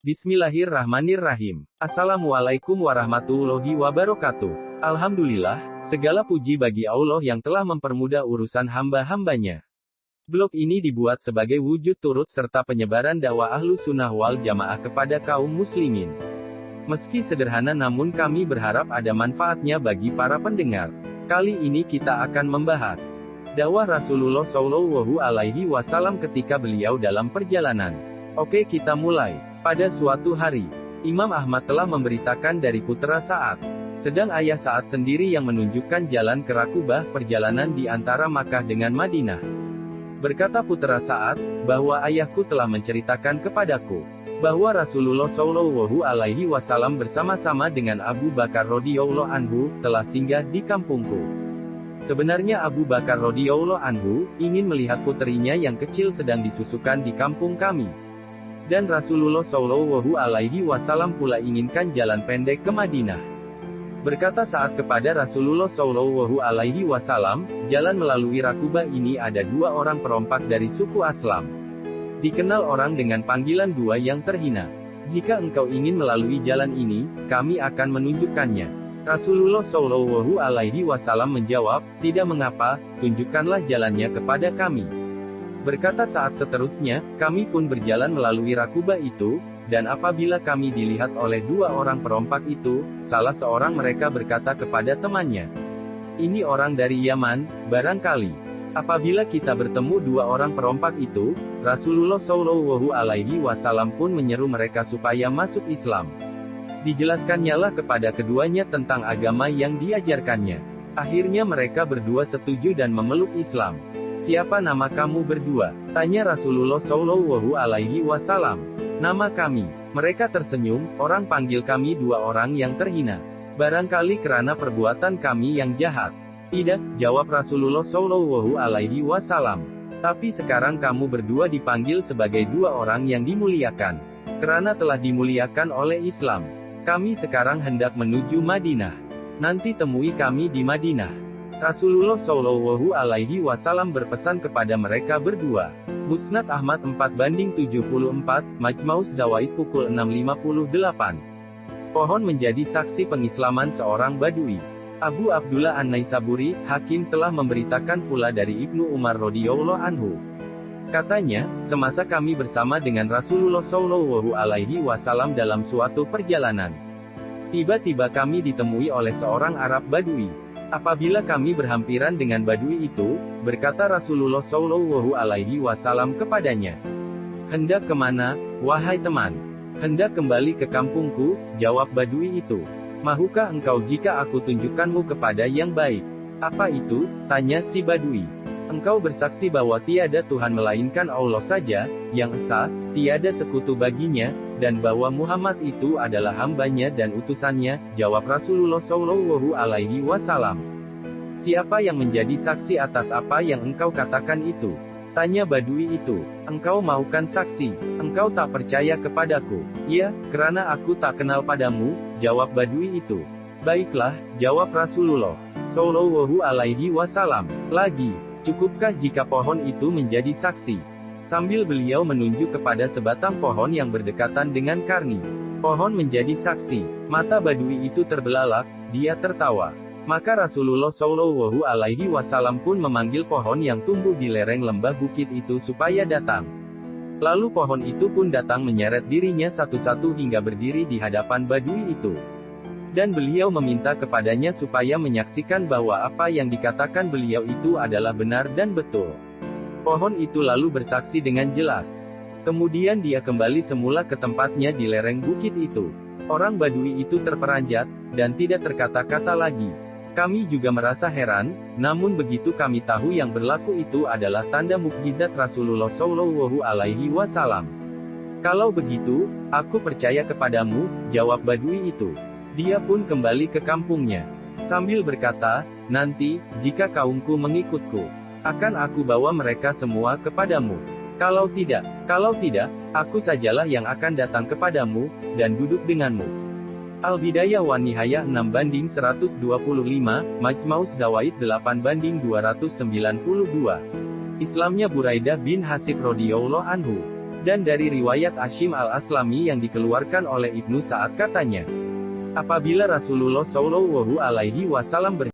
Bismillahirrahmanirrahim. Assalamualaikum warahmatullahi wabarakatuh. Alhamdulillah, segala puji bagi Allah yang telah mempermudah urusan hamba-hambanya. Blog ini dibuat sebagai wujud turut serta penyebaran dakwah Ahlus Sunnah wal Jamaah kepada kaum muslimin. Meski sederhana namun kami berharap ada manfaatnya bagi para pendengar. Kali ini kita akan membahas dakwah Rasulullah Shallallahu Alaihi Wasallam ketika beliau dalam perjalanan. Oke, kita mulai. Pada suatu hari, Imam Ahmad telah memberitakan dari putra Sa'ad. Sedang ayah Sa'ad sendiri yang menunjukkan jalan ke Rakubah perjalanan di antara Makkah dengan Madinah. Berkata putra Sa'ad, bahwa ayahku telah menceritakan kepadaku bahwa Rasulullah Shallallahu Alaihi Wasallam bersama-sama dengan Abu Bakar radhiyallahu anhu telah singgah di kampungku. Sebenarnya Abu Bakar radhiyallahu anhu ingin melihat putrinya yang kecil sedang disusukan di kampung kami. Dan Rasulullah Shallallahu Alaihi Wasallam pula inginkan jalan pendek ke Madinah. Berkata Sa'ad kepada Rasulullah Shallallahu Alaihi Wasallam, jalan melalui Rakubah ini ada dua orang perompak dari suku Aslam. Dikenal orang dengan panggilan dua yang terhina. Jika engkau ingin melalui jalan ini, kami akan menunjukkannya. Rasulullah Shallallahu Alaihi Wasallam menjawab, tidak mengapa, tunjukkanlah jalannya kepada kami. Berkata Sa'ad seterusnya, kami pun berjalan melalui Rakubah itu, dan apabila kami dilihat oleh dua orang perompak itu, salah seorang mereka berkata kepada temannya, ini orang dari Yaman, barangkali. Apabila kita bertemu dua orang perompak itu, Rasulullah Shallallahu Alaihi Wasallam pun menyeru mereka supaya masuk Islam. Dijelaskannya kepada keduanya tentang agama yang diajarkannya. Akhirnya mereka berdua setuju dan memeluk Islam. Siapa nama kamu berdua? Tanya Rasulullah Shallallahu Alaihi Wasallam. Nama kami. Mereka tersenyum, orang panggil kami dua orang yang terhina. Barangkali karena perbuatan kami yang jahat. Tidak, jawab Rasulullah Shallallahu Alaihi Wasallam. Tapi sekarang kamu berdua dipanggil sebagai dua orang yang dimuliakan. Karena telah dimuliakan oleh Islam. Kami sekarang hendak menuju Madinah. Nanti temui kami di Madinah. Rasulullah Shallallahu Alaihi Wasallam berpesan kepada mereka berdua. Musnad Ahmad 4/74, Majma'uz Zawaid pukul 6.58. Pohon menjadi saksi pengislaman seorang Badui. Abu Abdullah An-Naisaburi, Hakim telah memberitakan pula dari Ibnu Umar radhiyallahu anhu. Katanya, semasa kami bersama dengan Rasulullah Shallallahu Alaihi Wasallam dalam suatu perjalanan, tiba-tiba kami ditemui oleh seorang Arab Badui. Apabila kami berhampiran dengan Badui itu, berkata Rasulullah Shallallahu Alaihi Wasallam kepadanya, hendak kemana, wahai teman? Hendak kembali ke kampungku, jawab Badui itu. Mahukah engkau jika aku tunjukkanmu kepada yang baik? Apa itu? Tanya si Badui. Engkau bersaksi bahwa tiada Tuhan melainkan Allah saja, yang esa, tiada sekutu baginya, dan bahwa Muhammad itu adalah hambanya dan utusannya, jawab Rasulullah Shallallahu Alaihi Wasallam. Siapa yang menjadi saksi atas apa yang engkau katakan itu? Tanya Badui itu. Engkau mahukan saksi? Engkau tak percaya kepadaku? Ya, karena aku tak kenal padamu, jawab Badui itu. Baiklah, jawab Rasulullah Shallallahu Alaihi Wasallam. Lagi, cukupkah jika pohon itu menjadi saksi? Sambil beliau menunjuk kepada sebatang pohon yang berdekatan dengan Karni. Pohon menjadi saksi. Mata Badui itu terbelalak, dia tertawa. Maka Rasulullah Shallallahu Alaihi Wasallam pun memanggil pohon yang tumbuh di lereng lembah bukit itu supaya datang. Lalu pohon itu pun datang menyeret dirinya satu-satu hingga berdiri di hadapan Badui itu. Dan beliau meminta kepadanya supaya menyaksikan bahwa apa yang dikatakan beliau itu adalah benar dan betul. Pohon itu lalu bersaksi dengan jelas. Kemudian dia kembali semula ke tempatnya di lereng bukit itu. Orang Badui itu terperanjat, dan tidak berkata-kata lagi. Kami juga merasa heran, namun begitu kami tahu yang berlaku itu adalah tanda mukjizat Rasulullah Shallallahu Alaihi Wasallam. Kalau begitu, aku percaya kepadamu, jawab Badui itu. Dia pun kembali ke kampungnya. Sambil berkata, nanti, jika kaumku mengikutku, akan aku bawa mereka semua kepadamu. Kalau tidak, aku sajalah yang akan datang kepadamu, dan duduk denganmu. Al-Bidayah wa Nihayah 6/125, Majma'uz Zawaid 8/292. Islamnya Buraidah bin Hasib radhiyallahu anhu. Dan dari riwayat Hashim al-Aslami yang dikeluarkan oleh Ibnu Sa'ad katanya, apabila Rasulullah Shallallahu Alaihi Wasallam